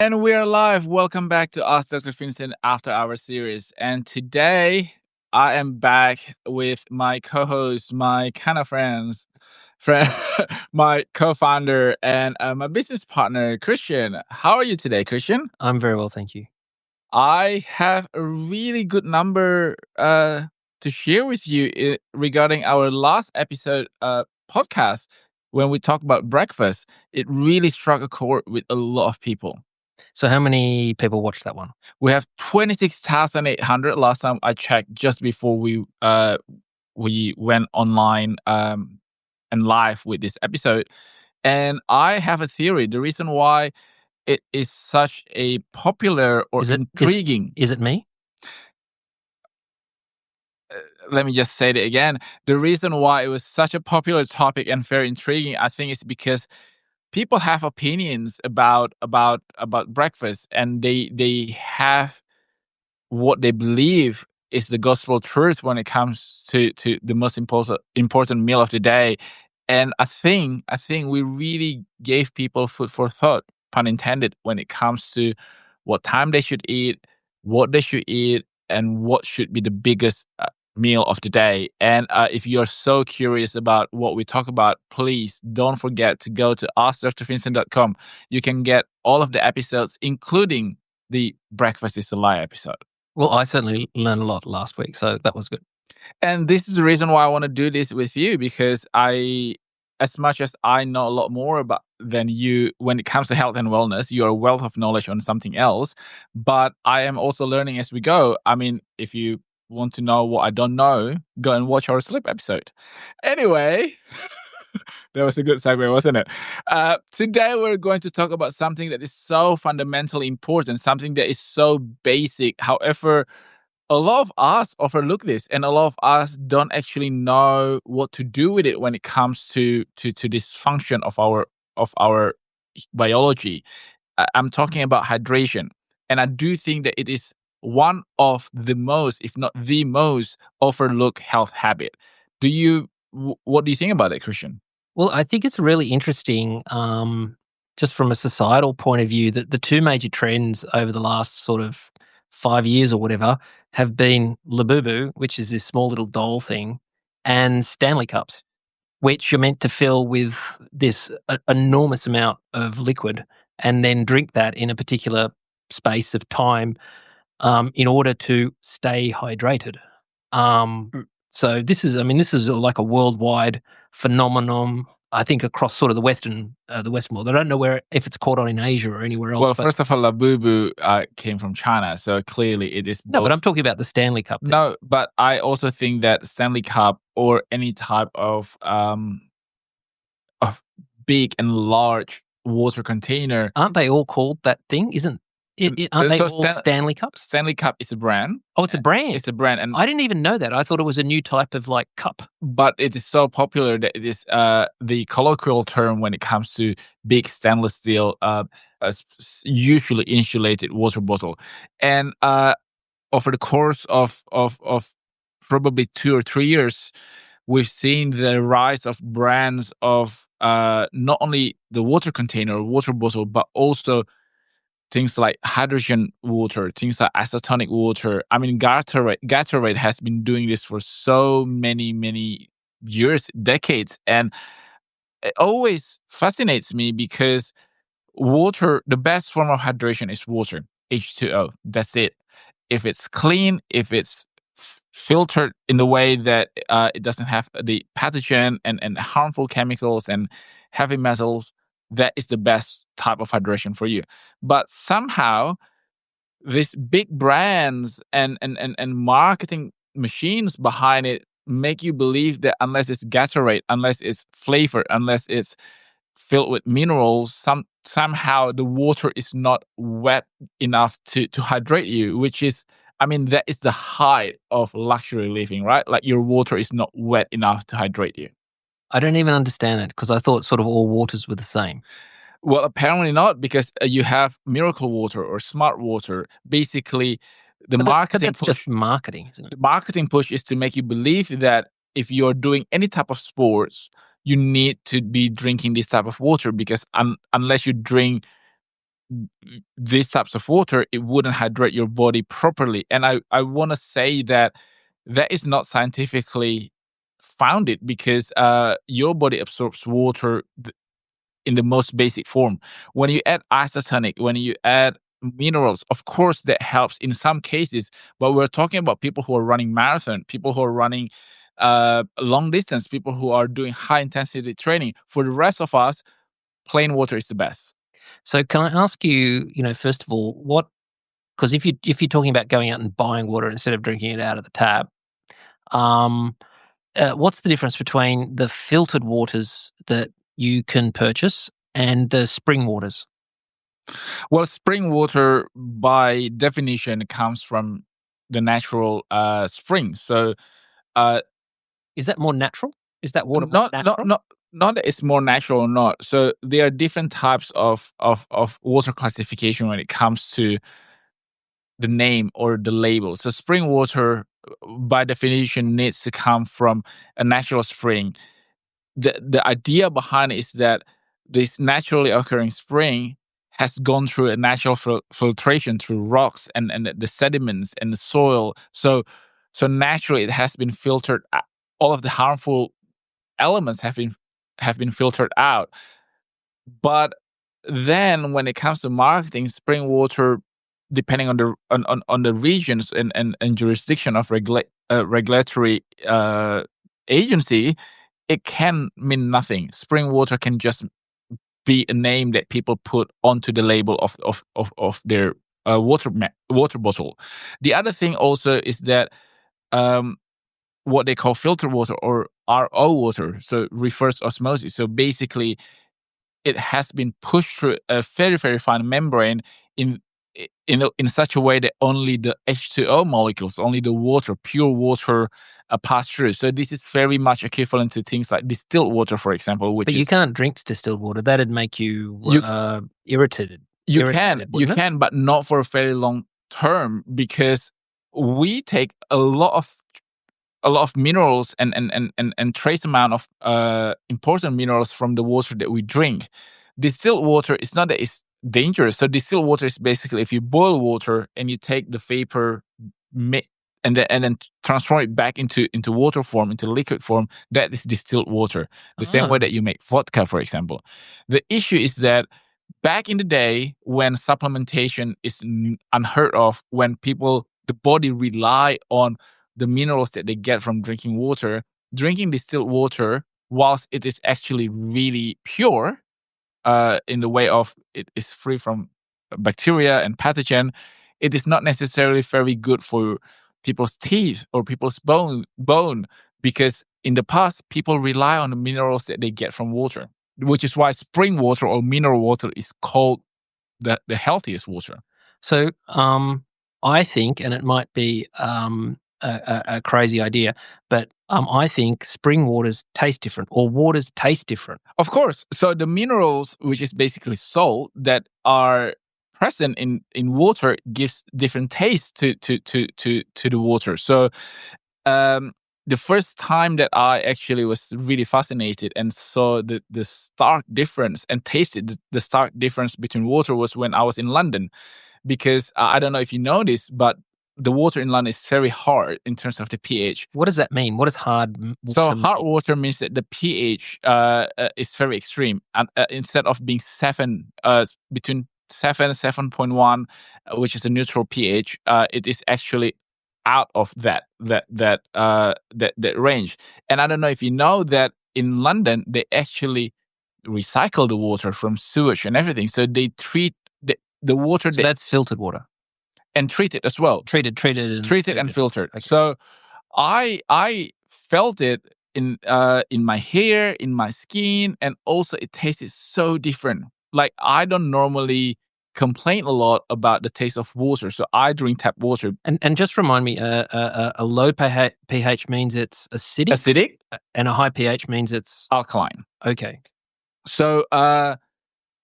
And we're live. Welcome back to Ask Dr. Vincent After Our series. And today I am back with my co-host, my kind of friend, my co-founder, and my business partner, Christian. How are you today, Christian? I'm very well, thank you. I have a really good number to share with you regarding our last episode podcast when we talked about breakfast. It really struck a chord with a lot of people. So how many people watched that one? We have 26,800 last time I checked, just before we went online and live with this episode. And I have a theory. The reason why it is such a popular or intriguing. Is it me? Let me just say it again. The reason why it was such a popular topic and very intriguing, I think, is because people have opinions about breakfast, and they have what they believe is the gospel truth when it comes to the most important meal of the day. And I think we really gave people food for thought, pun intended, when it comes to what time they should eat, what they should eat, and what should be the biggest meal of the day. And if you're so curious about what we talk about, please don't forget to go to askdrvincent.com. You can get all of the episodes, including the Breakfast is a Lie episode. Well, I certainly learned a lot last week, so that was good. And this is the reason why I want to do this with you, because as much as I know a lot more than you when it comes to health and wellness, you're a wealth of knowledge on something else. But I am also learning as we go. I mean, if you want to know what I don't know, go and watch our sleep episode. Anyway, that was a good segue, wasn't it? Today we're going to talk about something that is so fundamentally important, something that is so basic. However, a lot of us overlook this, and a lot of us don't actually know what to do with it when it comes to this function of our biology. I'm talking about hydration, and I do think that it is one of the most, if not the most, overlooked health habit. What do you think about it, Christian? Well, I think it's really interesting, just from a societal point of view, that the two major trends over the last sort of 5 years or whatever have been Labubu, which is this small little doll thing, and Stanley Cups, which you're meant to fill with this enormous amount of liquid and then drink that in a particular space of time in order to stay hydrated. So this is like a worldwide phenomenon, I think, across sort of the Western world. I don't know if it's caught on in Asia or anywhere else. Well, first of all, Labubu came from China, so clearly it is. No, but I'm talking about the Stanley Cup thing. No, but I also think that Stanley Cup or any type of big and large water container, aren't they all called that thing? Aren't they all Stanley Cups? Stanley Cup is a brand. Oh, it's a brand. It's a brand, and I didn't even know that. I thought it was a new type of like cup. But it is so popular that it is the colloquial term when it comes to big stainless steel, usually insulated water bottle. And over the course of probably 2 or 3 years, we've seen the rise of brands of not only the water container or water bottle, but also things like hydrogen water, things like isotonic water. I mean, Gatorade has been doing this for so many years, decades. And it always fascinates me because water, the best form of hydration is water, H2O. That's it. If it's clean, if it's filtered in the way that it doesn't have the pathogen and harmful chemicals and heavy metals, that is the best type of hydration for you. But somehow these big brands and marketing machines behind it make you believe that unless it's Gatorade, unless it's flavored, unless it's filled with minerals, somehow the water is not wet enough to hydrate you, which is, I mean, that is the height of luxury living, right? Like your water is not wet enough to hydrate you. I don't even understand it, because I thought sort of all waters were the same. Well, apparently not, because you have miracle water or smart water. Basically, marketing push, just marketing, isn't it? The marketing push is to make you believe that if you're doing any type of sports, you need to be drinking this type of water, because unless you drink these types of water, it wouldn't hydrate your body properly. And I want to say that that is not scientifically founded, because your body absorbs water in the most basic form. When you add isotonic, when you add minerals, of course that helps in some cases, but we're talking about people who are running marathon, people who are running long distance, people who are doing high intensity training. For the rest of us, plain water is the best. So can I ask you, first of all, what? Because if you're talking about going out and buying water instead of drinking it out of the tap, um, what's the difference between the filtered waters that you can purchase and the spring waters? Well, spring water by definition comes from the natural spring. So uh, Is that more natural? Is that water more not not natural? not not that it's more natural or not. So there are different types of water classification when it comes to the name or the label. So spring water, by definition, needs to come from a natural spring. The idea behind it is that this naturally occurring spring has gone through a natural filtration through rocks and the sediments and the soil. So naturally, it has been filtered. All of the harmful elements have been filtered out. But then when it comes to marketing, spring water, depending on the regions and jurisdiction of regulatory agency, it can mean nothing. Spring water can just be a name that people put onto the label of their water bottle. The other thing also is that um, what they call filtered water or RO water, so reverse osmosis. So basically, it has been pushed through a very, very fine membrane in in such a way that only the H2O molecules, only the water, pure water, pass through. So this is very much equivalent to things like distilled water, for example, which But you is can't drink distilled water. That'd make you you irritated. you can Irritated, wouldn't it? but not for a very long term, because we take a lot of minerals and trace amount of important minerals from the water that we drink. Distilled water, it's not that it's dangerous. So distilled water is basically if you boil water and you take the vapor and then transform it back into water form, into liquid form, that is distilled water. The same way Ah. that you make vodka, for example. The issue is that back in the day when supplementation is unheard of, when the body rely on the minerals that they get from drinking water, drinking distilled water, whilst it is actually really pure, in the way of it is free from bacteria and pathogen, it is not necessarily very good for people's teeth or people's bone, because in the past people rely on the minerals that they get from water, which is why spring water or mineral water is called the healthiest water. So, I think, and it might be a crazy idea, but I think spring waters taste different, or waters taste different. Of course. So the minerals, which is basically salt, that are present in water, gives different taste to the water. So um, the first time that I actually was really fascinated and saw the stark difference and tasted the stark difference between water was when I was in London, because I don't know if you know this, but the water in London is very hard in terms of the pH. What does that mean? What does hard So water hard mean? water means that the pH is very extreme, and instead of being 7, between 7.1, which is a neutral pH, it is actually out of that range. And I don't know if you know that in London they actually recycle the water from sewage and everything, so they treat the water So that's filtered water, and treat it as well, treated treated and filtered. Okay. So I felt it in my hair, in my skin, and also it tasted so different. Like I don't normally complain a lot about the taste of water, so I drink tap water. And just remind me, a low pH means it's acidic, Acidic, and a high pH means it's alkaline. okay. So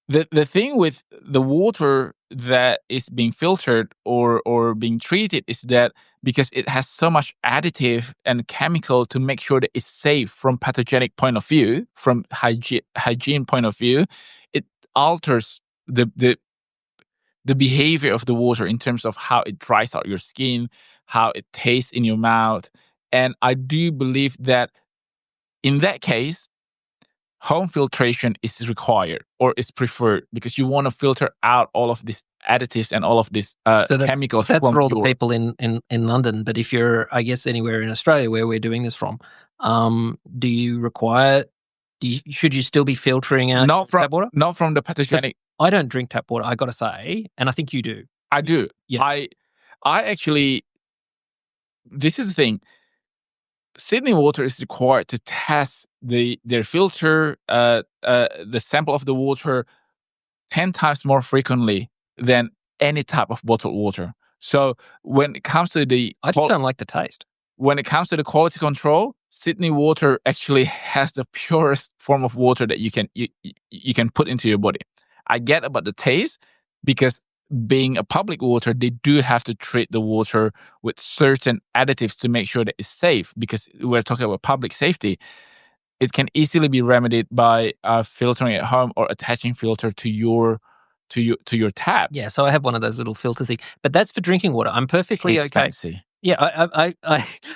the thing with the water that is being filtered or being treated is that because it has so much additive and chemical to make sure that it's safe from pathogenic point of view, from hygiene point of view, it alters the the behavior of the water in terms of how it dries out your skin, how it tastes in your mouth. And I do believe that in that case, home filtration is required or is preferred because you want to filter out all of these additives and all of these So chemicals that's from for all the your. people in London. But if you're, I guess, anywhere in Australia where we're doing this from, do you require? Should you still be filtering out tap water? Not from the 'Cause pathogenic. I don't drink tap water, I got to say, and I think you do. I do. Yeah. I actually. This is the thing. Sydney Water is required to test their filter, the sample of the water 10 times more frequently than any type of bottled water. So when it comes to I just don't like the taste. when it comes to the quality control, Sydney Water actually has the purest form of water that you can put into your body. I get about the taste because being a public water, they do have to treat the water with certain additives to make sure that it's safe because we're talking about public safety. It can easily be remedied by filtering at home or attaching filter to your tap. Yeah, so I have one of those little filter things, but that's for drinking water. I'm perfectly It's okay. fancy. Yeah,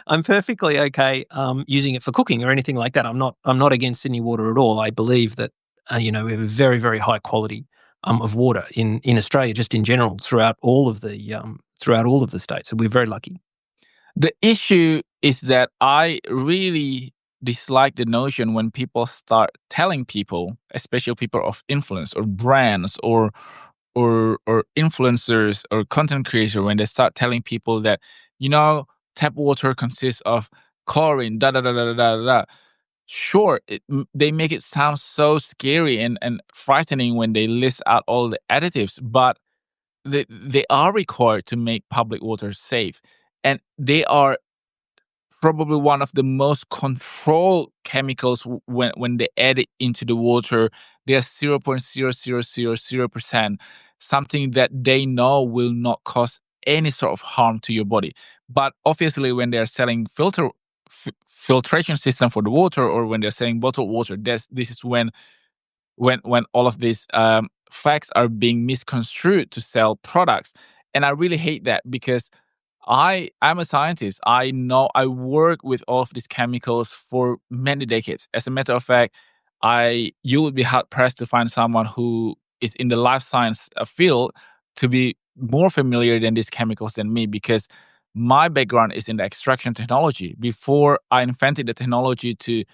I'm perfectly okay using it for cooking or anything like that. I'm not against Sydney Water at all. I believe that we have a very, very high quality of water in Australia, just in general, throughout all of the states. So we're very lucky. The issue is that I really dislike the notion when people start telling people, especially people of influence or brands or influencers or content creators, when they start telling people that, tap water consists of chlorine, da da da da da da da. Sure, they make it sound so scary and frightening when they list out all the additives, but they are required to make public water safe. And they are probably one of the most controlled chemicals when they add it into the water. They are 0.0000%, something that they know will not cause any sort of harm to your body. But obviously, when they are selling filtration system for the water, or when they're selling bottled water, this is when all of these facts are being misconstrued to sell products. And I really hate that because I'm a scientist. I know I work with all of these chemicals for many decades. As a matter of fact, you would be hard pressed to find someone who is in the life science field to be more familiar than these chemicals than me because my background is in the extraction technology. Before I invented the technology to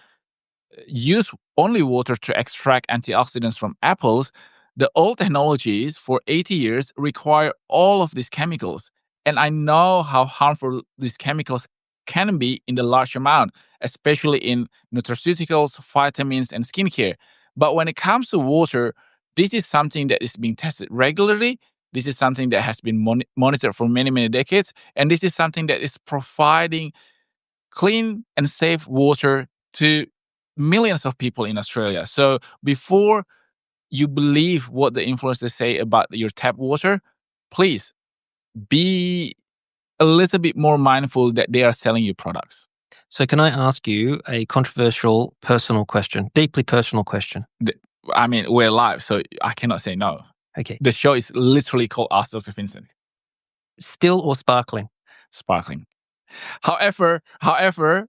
use only water to extract antioxidants from apples, the old technologies for 80 years require all of these chemicals. And I know how harmful these chemicals can be in the large amount, especially in nutraceuticals, vitamins, and skincare. But when it comes to water, this is something that is being tested regularly. This is something that has been monitored for many, many decades. And this is something that is providing clean and safe water to millions of people in Australia. So before you believe what the influencers say about your tap water, please be a little bit more mindful that they are selling you products. So can I ask you a controversial personal question, deeply personal question? I mean, we're live, so I cannot say no. Okay. The show is literally called Ask Dr. Vincent. Still or sparkling? Sparkling. However,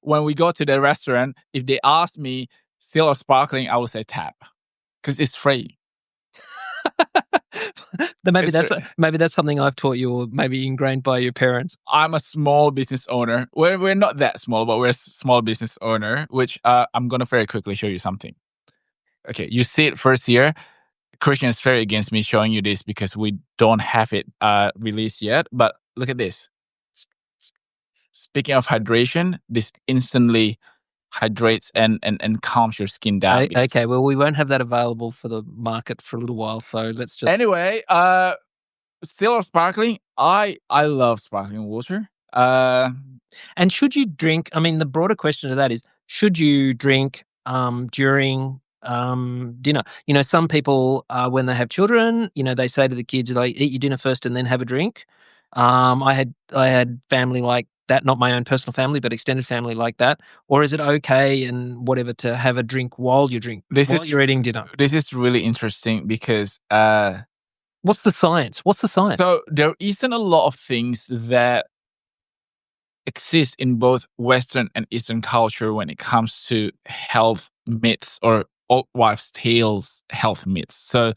when we go to the restaurant, if they ask me still or sparkling, I will say tap because it's free. Maybe that's something I've taught you, or maybe ingrained by your parents. I'm a small business owner. We're not that small, but we're a small business owner. Which I'm gonna very quickly show you something. Okay, you see it first here. Christian is very against me showing you this because we don't have it released yet. But look at this. Speaking of hydration, this instantly hydrates and calms your skin down. Okay, well, we won't have that available for the market for a little while, so let's just... Anyway, still or sparkling, I love sparkling water. And should you drink, I mean, the broader question to that is, should you drink during dinner? Some people, when they have children, they say to the kids, like, eat your dinner first and then have a drink. I had family like that, not my own personal family, but extended family like that. Or is it okay and whatever to have a drink while you're eating dinner? This is really interesting because What's the science? So there isn't a lot of things that exist in both Western and Eastern culture when it comes to health myths or old wives' tales health myths. So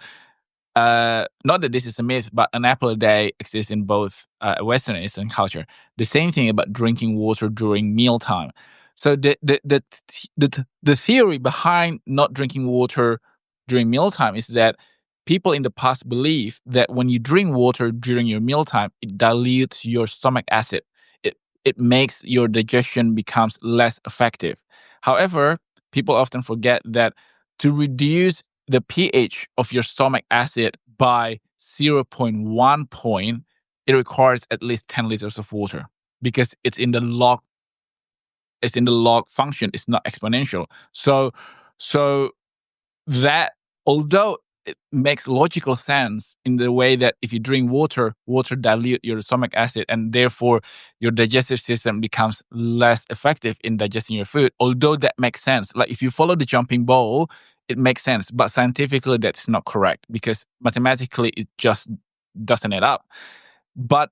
not that this is a myth, but an apple a day exists in both Western and Eastern culture. The same thing about drinking water during mealtime. So the theory behind not drinking water during mealtime is that people in the past believe that when you drink water during your mealtime, it dilutes your stomach acid. It makes your digestion becomes less effective. However, people often forget that to reduce the pH of your stomach acid by zero point 0.1 point, it requires at least 10 liters of water because it's in the log function, it's not exponential. So that, although it makes logical sense in the way that if you drink water, water dilute your stomach acid and therefore your digestive system becomes less effective in digesting your food. Although that makes sense. Like if you follow the jumping ball, it makes sense. But scientifically, that's not correct because mathematically, it just doesn't add up. But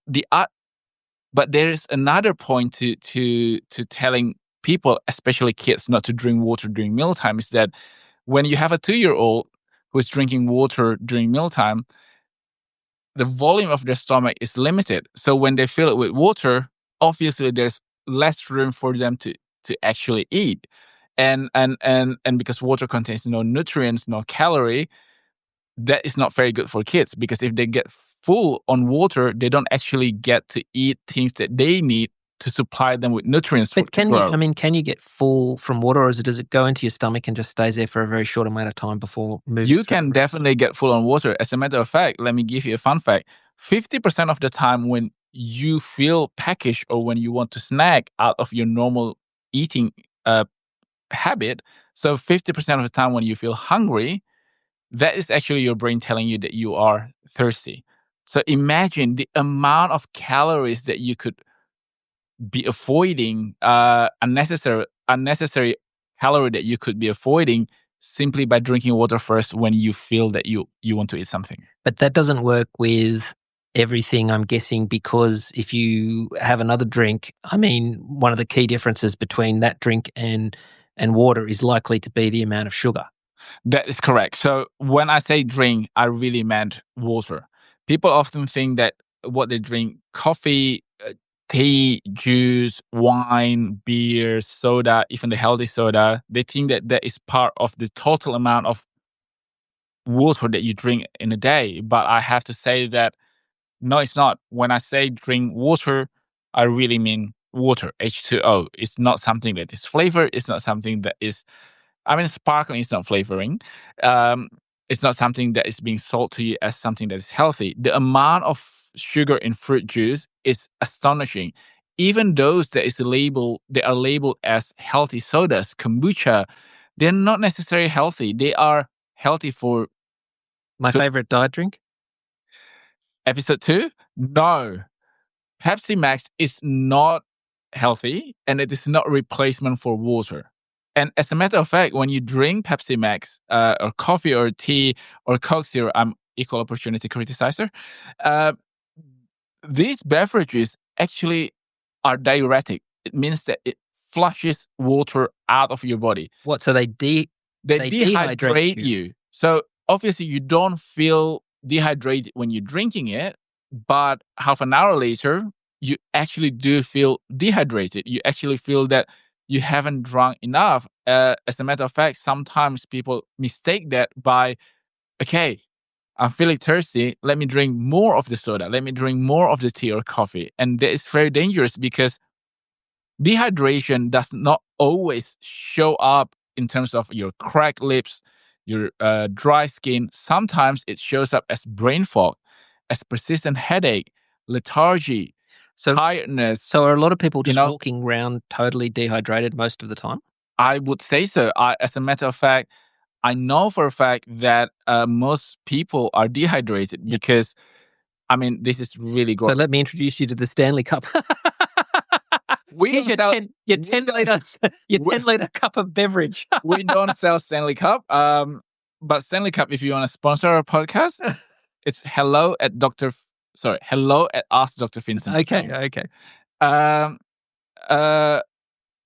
but there is another point to telling people, especially kids, not to drink water during mealtime is that when you have a 2-year-old who's drinking water during mealtime, the volume of their stomach is limited. So when they fill it with water, obviously there's less room for them to actually eat. And because water contains no nutrients, no calorie, that is not very good for kids because if they get full on water, they don't actually get to eat things that they need to supply them with nutrients But to grow. can you get full from water, or does it go into your stomach and just stays there for a very short amount of time before moving? You can definitely get full on water. As a matter of fact, let me give you a fun fact. 50% of the time when you feel peckish or when you want to snack out of your normal eating habit, so 50% of the time when you feel hungry, that is actually your brain telling you that you are thirsty. So imagine the amount of calories that you could be avoiding, unnecessary calorie that you could be avoiding simply by drinking water first when you feel that you want to eat something. But that doesn't work with everything, I'm guessing, because if you have another drink, I mean, one of the key differences between that drink and water is likely to be the amount of sugar. That is correct. So when I say drink, I really meant water. People often think that what they drink, coffee, tea, juice, wine, beer, soda, even the healthy soda, they think that that is part of the total amount of water that you drink in a day. But I have to say that no, it's not. When I say drink water, I really mean water, H2O. It's not something that is flavored. It's not something that is, I mean, sparkling is not flavoring. Um, it's not something that is being sold to you as something that is healthy. The amount of sugar in fruit juice is astonishing. Even those they are labeled as healthy sodas, kombucha, they're not necessarily healthy. They are healthy for My favorite diet drink? episode 2. No, Pepsi Max is not healthy and it is not a replacement for water. And as a matter of fact, when you drink Pepsi Max or coffee or tea or Coke Zero, I'm equal opportunity criticizer. Uh, these beverages actually are diuretic. It means that it flushes water out of your body. What? So they They dehydrate dehydrate you. you. So obviously you don't feel dehydrated when you're drinking it, but half an hour later, you actually do feel dehydrated. You actually feel that you haven't drunk enough. As a matter of fact, sometimes people mistake that by, okay, I'm feeling thirsty. Let me drink more of the soda. Let me drink more of the tea or coffee. And that is very dangerous because dehydration does not always show up in terms of your cracked lips, your dry skin. Sometimes it shows up as brain fog, as persistent headache, lethargy, tiredness. So are a lot of people just walking around totally dehydrated most of the time? I would say so. As a matter of fact, I know for a fact that most people are dehydrated because, I mean, this is really So let me introduce you to the Stanley Cup. Here's your 10 liter cup of beverage. We don't sell Stanley Cup. But Stanley Cup, if you want to sponsor our podcast, It's hello at askdrfinson.com. Okay. Um,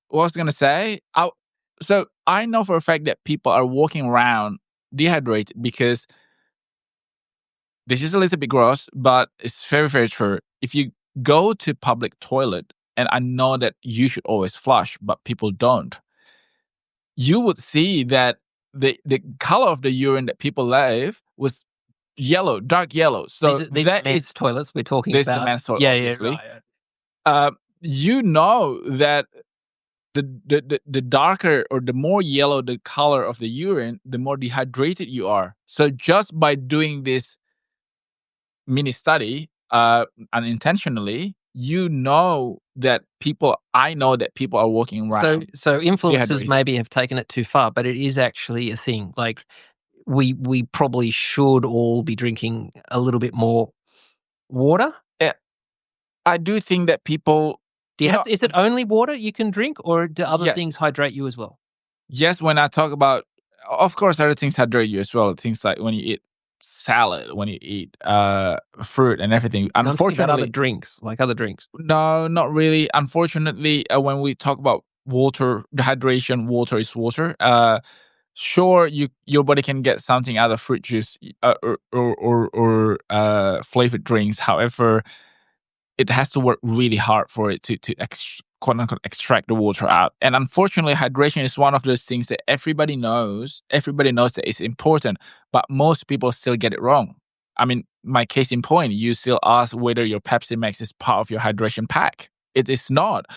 what was I going to say? So I know for a fact that people are walking around dehydrated because this is a little bit gross, but it's very, very true. If you go to public toilet, and I know that you should always flush, but people don't, you would see that the color of the urine that people leave was yellow, dark yellow. So These are men's toilets we're talking this is the about. men's toilet, Yeah, obviously. right. You know that the darker or the more yellow the color of the urine, the more dehydrated you are. So just by doing this mini study, unintentionally, I know that people are walking around. So influencers dehydrated. maybe have taken it too far, but it is actually a thing. Like we probably should all be drinking a little bit more water. I do think that people. Is it only water you can drink, or do other Yes. things hydrate you as well? Yes, when I talk about, of course, other things hydrate you as well. Things like when you eat salad, when you eat fruit and everything. I'm talking about Unfortunately, other drinks, like other drinks. no, not really. Unfortunately, when we talk about water, dehydration, water is water. Sure, your body can get something out of fruit juice or flavored drinks. However, it has to work really hard for it to quote unquote extract the water out. And unfortunately, hydration is one of those things that everybody knows. Everybody knows that it's important, but most people still get it wrong. I mean, my case in point, you still ask whether your Pepsi Max is part of your hydration pack. It is not.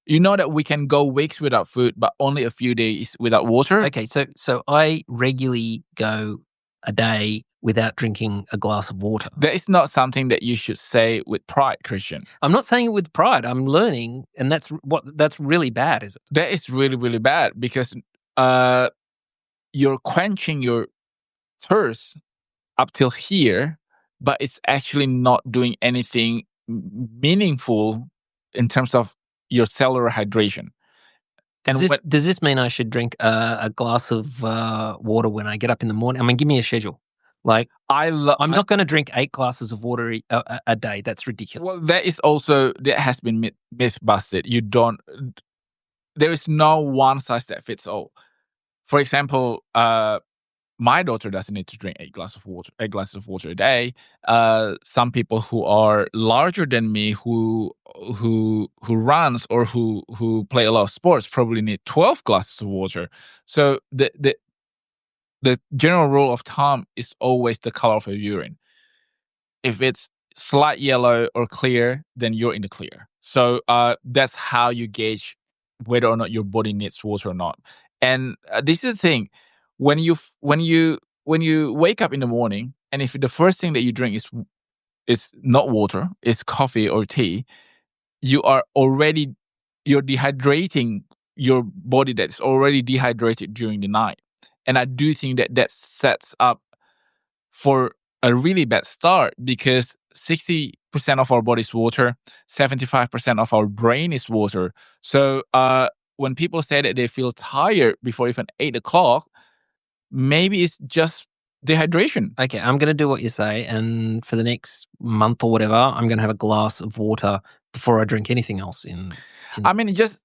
You know that we can go weeks without food, but only a few days without water. Okay, so I regularly go a day without drinking a glass of water. That is not something that you should say with pride, Christian. I'm not saying it with pride. I'm learning, and that's really bad, is it? That is really, really bad because you're quenching your thirst up till here, but it's actually not doing anything meaningful in terms of your cellular hydration. Does this mean I should drink a glass of water when I get up in the morning? I mean, give me a schedule. Like I'm not going to drink 8 glasses of water a day. That's ridiculous. Well, that has been myth busted. There is no one size that fits all. For example, my daughter doesn't need to drink 8 glasses of water a day. Some people who are larger than me, who runs or who play a lot of sports, probably need 12 glasses of water. So the general rule of thumb is always the color of your urine. If it's slight yellow or clear, then you're in the clear. So that's how you gauge whether or not your body needs water or not. And this is the thing: when you wake up in the morning, and if the first thing that you drink is not water, is coffee or tea, you're dehydrating your body that's already dehydrated during the night. And I do think that sets up for a really bad start because 60% of our body is water, 75% of our brain is water. So when people say that they feel tired before even 8 o'clock, maybe it's just dehydration. Okay, I'm going to do what you say, and for the next month or whatever, I'm going to have a glass of water before I drink anything else. I mean, just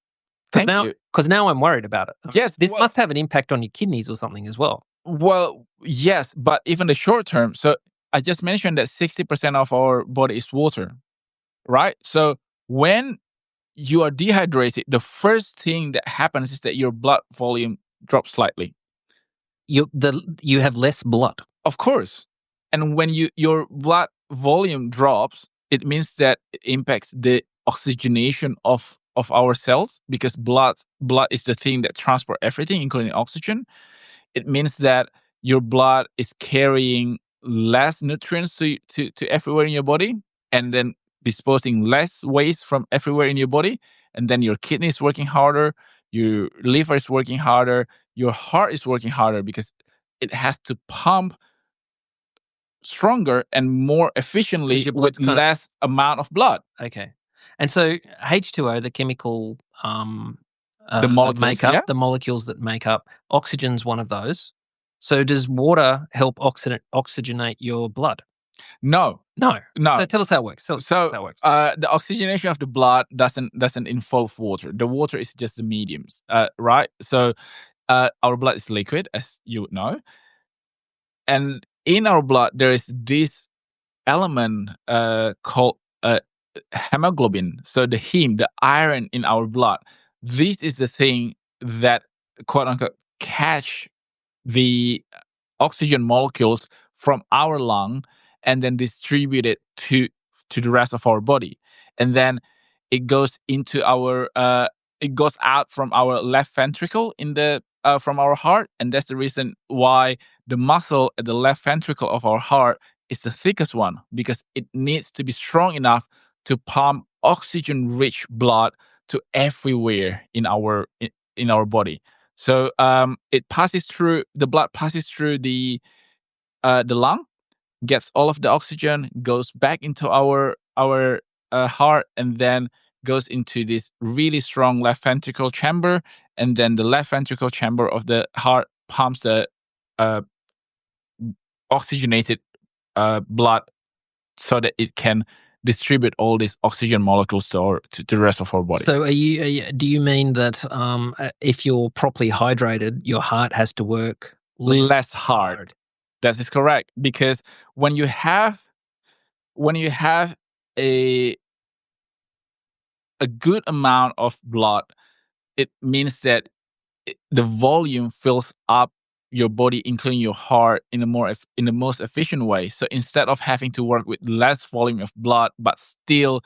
thank you. Because now I'm worried about it. Yes, this must have an impact on your kidneys or something as well. Well, yes, but even the short term. So I just mentioned that 60% of our body is water, right? So when you are dehydrated, the first thing that happens is that your blood volume drops slightly. You have less blood. Of course. And when your blood volume drops, it means that it impacts the oxygenation of our cells because blood is the thing that transports everything, including oxygen. It means that your blood is carrying less nutrients to everywhere in your body and then disposing less waste from everywhere in your body. And then your kidney is working harder, your liver is working harder, your heart is working harder because it has to pump stronger and more efficiently with less amount of blood. Okay. And so H2O, the chemical the molecules, the molecules that make up, oxygen's one of those. So does water help oxygenate your blood? No, No. So no. tell us how it works. Tell us So how it works. the oxygenation of the blood doesn't involve water. The water is just the mediums, right? So our blood is liquid, as you would know, and in our blood there is this element called hemoglobin. So the heme, the iron in our blood, this is the thing that quote unquote catch the oxygen molecules from our lung and then distribute it to the rest of our body, and then it goes into our it goes out from our left ventricle in the from our heart, and that's the reason why the muscle at the left ventricle of our heart is the thickest one, because it needs to be strong enough to pump oxygen rich blood to everywhere in our body. So it passes through the blood passes through the lung, gets all of the oxygen, goes back into our heart, and then goes into this really strong left ventricle chamber, and then the left ventricle chamber of the heart pumps the uh, oxygenated blood so that it can distribute all these oxygen molecules to the rest of our body. So do you mean that if you're properly hydrated, your heart has to work Less hard. That is correct, because when you have a a good amount of blood, it means that the volume fills up your body, including your heart, in in the most efficient way. So instead of having to work with less volume of blood, but still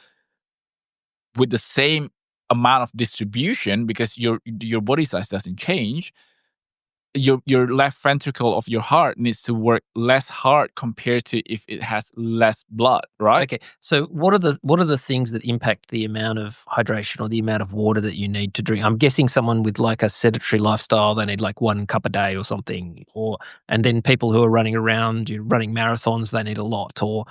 with the same amount of distribution, because your body size doesn't change, your left ventricle of your heart needs to work less hard compared to if it has less blood, right? Okay. So what are the things that impact the amount of hydration or the amount of water that you need to drink? I'm guessing someone with like a sedentary lifestyle, they need like 1 cup a day or something, and then people who are running around, running marathons, they need a lot. Or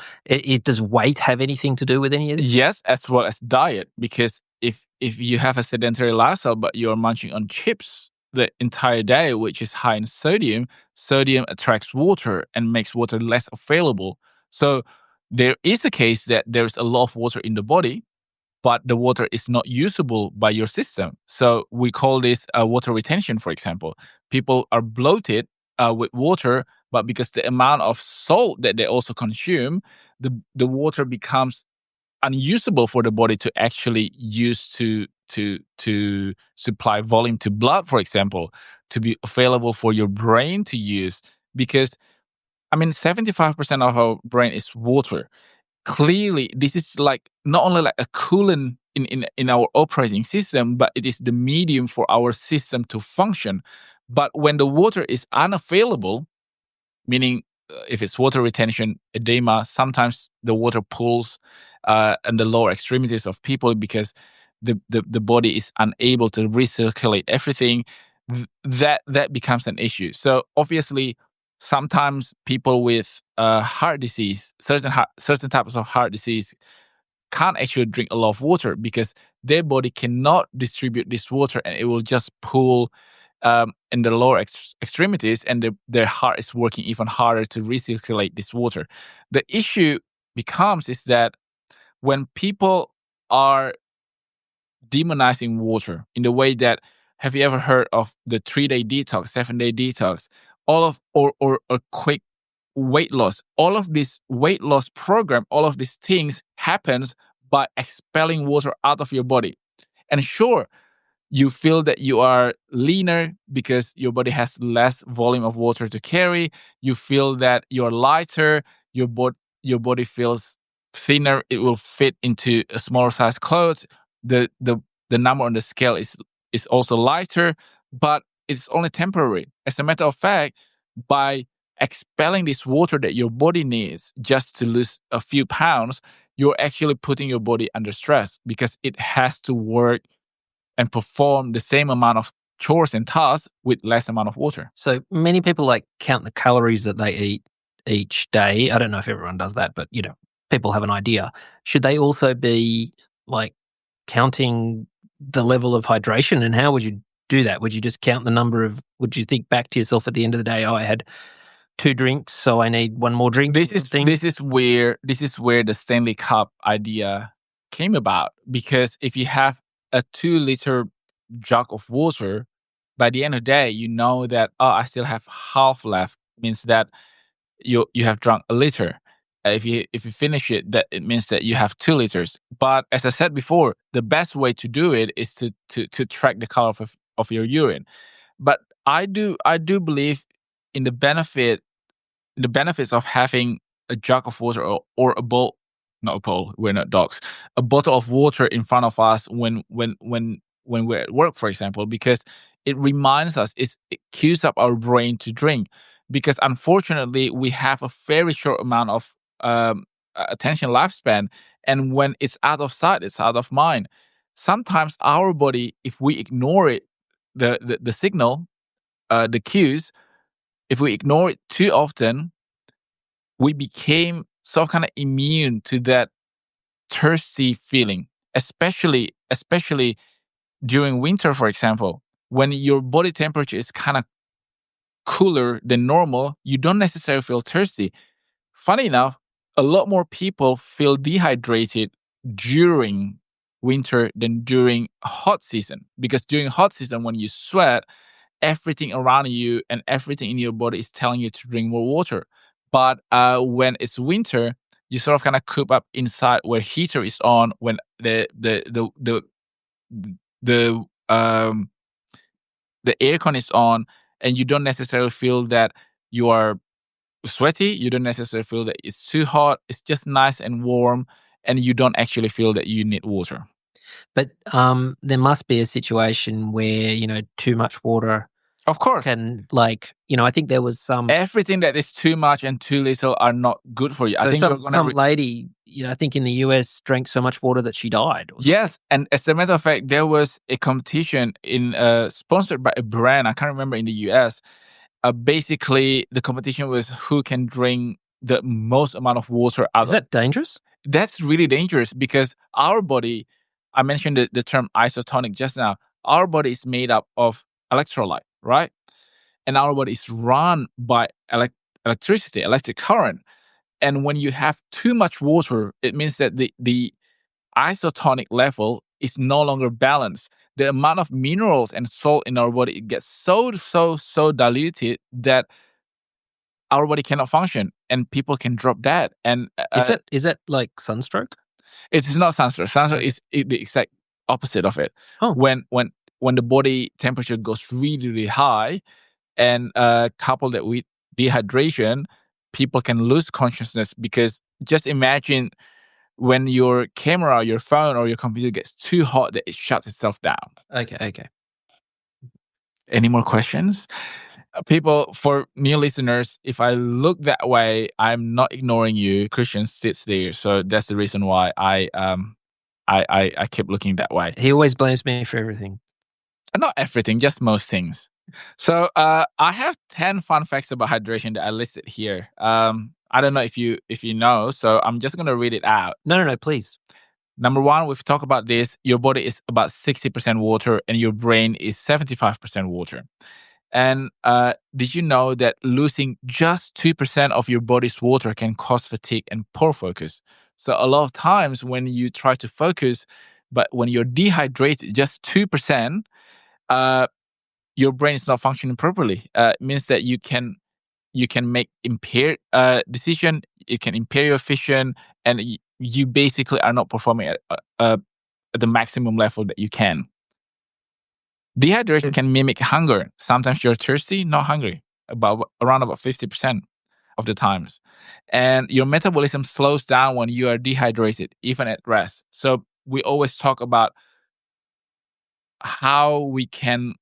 does weight have anything to do with any of this? Yes, as well as diet, because if you have a sedentary lifestyle but you're munching on chips the entire day, which is high in sodium, sodium attracts water and makes water less available. So there is a case that there's a lot of water in the body, but the water is not usable by your system. So we call this water retention, for example. People are bloated with water, but because the amount of salt that they also consume, the water becomes unusable for the body to actually use to supply volume to blood, for example, to be available for your brain to use. Because I mean, 75% of our brain is water. Clearly, this is like not only like a coolant in our operating system, but it is the medium for our system to function. But when the water is unavailable, meaning if it's water retention, edema, sometimes the water pools in the lower extremities of people because the body is unable to recirculate everything. That becomes an issue. So obviously, sometimes people with heart disease, certain types of heart disease, can't actually drink a lot of water because their body cannot distribute this water, and it will just pool in the lower extremities, and their heart is working even harder to recirculate this water. The issue becomes is that when people are demonizing water in the way that, have you ever heard of the 3-day detox, 7-day detox, all of or a quick weight loss? All of this weight loss program, all of these things happens by expelling water out of your body. And sure, you feel that you are leaner because your body has less volume of water to carry. You feel that you're lighter. Your body feels thinner. It will fit into a smaller size clothes. The number on the scale is also lighter, but it's only temporary. As a matter of fact, by expelling this water that your body needs just to lose a few pounds, you're actually putting your body under stress because it has to work and perform the same amount of chores and tasks with less amount of water. So many people like count the calories that they eat each day. I don't know if everyone does that, but people have an idea. Should they also be like counting the level of hydration, and how would you do that? Would you just count the number of, would you think back to yourself at the end of the day, oh, I had 2 drinks, so I need 1 more drink This or is something? this is where the Stanley Cup idea came about, because if you have a 2-liter jug of water, by the end of the day, you know that, oh, I still have half left. Means that you have drunk a liter. If you finish it, that it means that you have 2 liters. But as I said before, the best way to do it is to track the color of your urine. But I do believe in the benefits of having a jug of water, or a bowl, not a bowl, we're not dogs, a bottle of water in front of us when we're at work, for example, because it reminds us, it cues up our brain to drink. Because unfortunately, we have a very short amount of attention lifespan, and when it's out of sight, it's out of mind. Sometimes our body, if we ignore it, the signal, the cues, if we ignore it too often, we became sort of kind of immune to that thirsty feeling, especially during winter, for example, when your body temperature is kind of cooler than normal, you don't necessarily feel thirsty. Funny enough, a lot more people feel dehydrated during winter than during hot season, because during hot season, when you sweat, everything around you and everything in your body is telling you to drink more water. But when it's winter, you sort of kind of coop up inside where heater is on, when the the aircon is on, and you don't necessarily feel that you are sweaty. You don't necessarily feel that it's too hot. It's just nice and warm, and you don't actually feel that you need water. But, there must be a situation where, too much water Of course, can, I think there was some everything that is too much and too little are not good for you. I so think you're some gonna some lady, I think in the US drank so much water that she died or something. Yes, and as a matter of fact, there was a competition sponsored by a brand. I can't remember, in the US. Basically, the competition was who can drink the most amount of water out Is of. that dangerous? That's really dangerous, because our body, I mentioned the term isotonic just now. Our body is made up of electrolyte, right? And our body is run by electricity, electric current. And when you have too much water, it means that the isotonic level is no longer balanced. The amount of minerals and salt in our body, it gets so diluted that our body cannot function, and people can drop dead. And Is that like sunstroke? it is not sunstroke. Sunstroke Okay. is the exact opposite of it. Oh, When the body temperature goes really high, and couple that with dehydration, people can lose consciousness, because just imagine when your camera, your phone, or your computer gets too hot that it shuts itself down. okay. Any more questions? People, for new listeners, if I look that way, I'm not ignoring you. Christian sits there, so that's the reason why I keep looking that way. He always blames me for everything. Not everything, just most things. So I have 10 fun facts about hydration that I listed here. I don't know if you know, so I'm just gonna read it out. No, please. Number one, we've talked about this. Your body is about 60% water, and your brain is 75% water. And did you know that losing just 2% of your body's water can cause fatigue and poor focus? So a lot of times when you try to focus, but when you're dehydrated, just 2%, uh, your brain is not functioning properly. It means that you can make impaired decision. It can impair your vision, and you basically are not performing at the maximum level that you can. Dehydration can mimic hunger. Sometimes you're thirsty, not hungry, around about 50% of the times. And your metabolism slows down when you are dehydrated, even at rest. So we always talk about how we can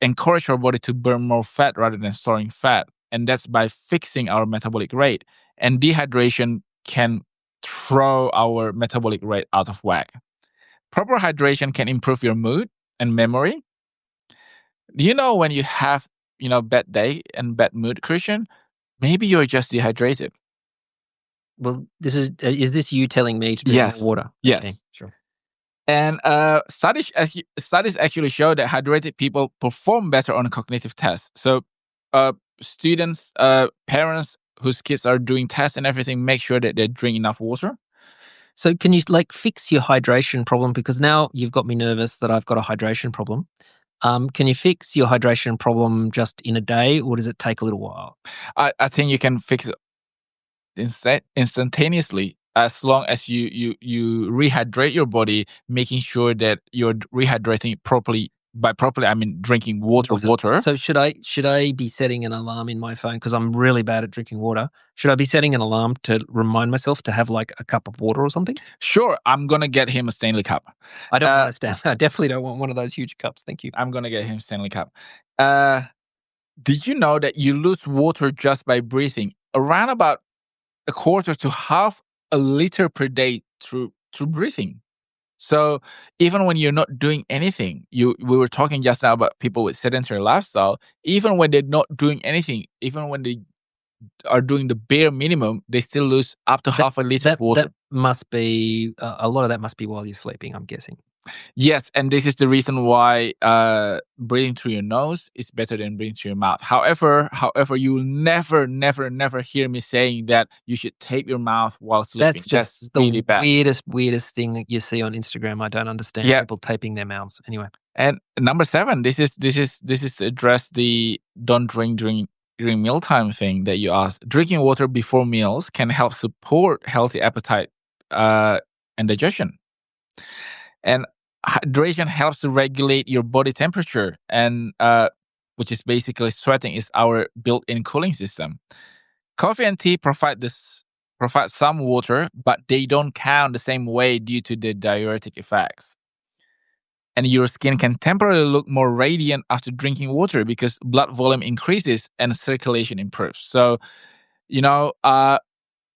encourage our body to burn more fat rather than storing fat. And that's by fixing our metabolic rate. And dehydration can throw our metabolic rate out of whack. Proper hydration can improve your mood and memory. Do you know when you have, bad day and bad mood, Christian? Maybe you're just dehydrated. Well, is this you telling me to drink Yes. more water? Yes. Okay, sure. And studies actually show that hydrated people perform better on cognitive tests. So students, parents whose kids are doing tests and everything, make sure that they drink enough water. So can you fix your hydration problem? Because now you've got me nervous that I've got a hydration problem. Can you fix your hydration problem just in a day, or does it take a little while? I think you can fix it instantaneously as long as you rehydrate your body, making sure that you're rehydrating properly. By properly, I mean drinking water. So should I be setting an alarm in my phone, because I'm really bad at drinking water? Should I be setting an alarm to remind myself to have a cup of water or something? Sure, I'm gonna get him a Stanley Cup. I don't understand. I definitely don't want one of those huge cups. Thank you. I'm gonna get him Stanley Cup. Did you know that you lose water just by breathing? Around about a quarter to half a liter per day through breathing. So even when you're not doing anything, we were talking just now about people with sedentary lifestyle. Even when they're not doing anything, even when they are doing the bare minimum, they still lose up to half a liter of water. That must be a lot of that must be while you're sleeping, I'm guessing. Yes, and this is the reason why breathing through your nose is better than breathing through your mouth. However, you will never hear me saying that you should tape your mouth while sleeping. That's the really bad. weirdest thing that you see on Instagram. I don't understand people taping their mouths. Anyway. And number 7, this is to address the don't drink during mealtime thing that you asked. Drinking water before meals can help support healthy appetite and digestion. And hydration helps to regulate your body temperature, and which is basically sweating is our built-in cooling system. Coffee and tea provide some water, but they don't count the same way due to the diuretic effects. And your skin can temporarily look more radiant after drinking water because blood volume increases and circulation improves. So,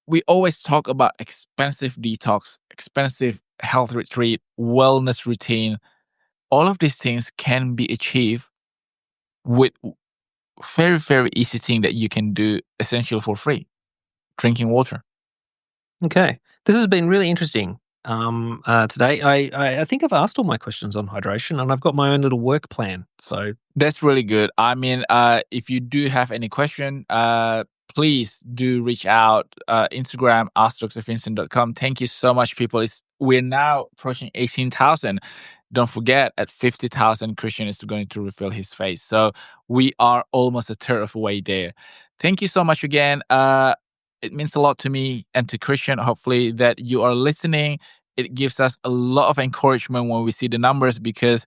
we always talk about expensive detox, expensive health retreat, wellness routine. All of these things can be achieved with very, very easy thing that you can do essentially for free. Drinking water. Okay. This has been really interesting today. I think I've asked all my questions on hydration, and I've got my own little work plan. So that's really good. I mean, if you do have any question, please do reach out. Instagram, askdrvincent.com. Thank you so much, people. We're now approaching 18,000. Don't forget, at 50,000, Christian is going to refill his face. So we are almost a third of the way there. Thank you so much again. It means a lot to me and to Christian, hopefully, that you are listening. It gives us a lot of encouragement when we see the numbers, because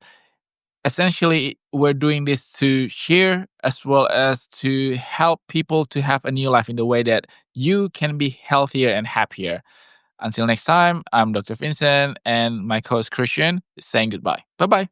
essentially we're doing this to share as well as to help people to have a new life in the way that you can be healthier and happier. Until next time, I'm Dr. Vincent, and my co-host Christian is saying goodbye. Bye-bye.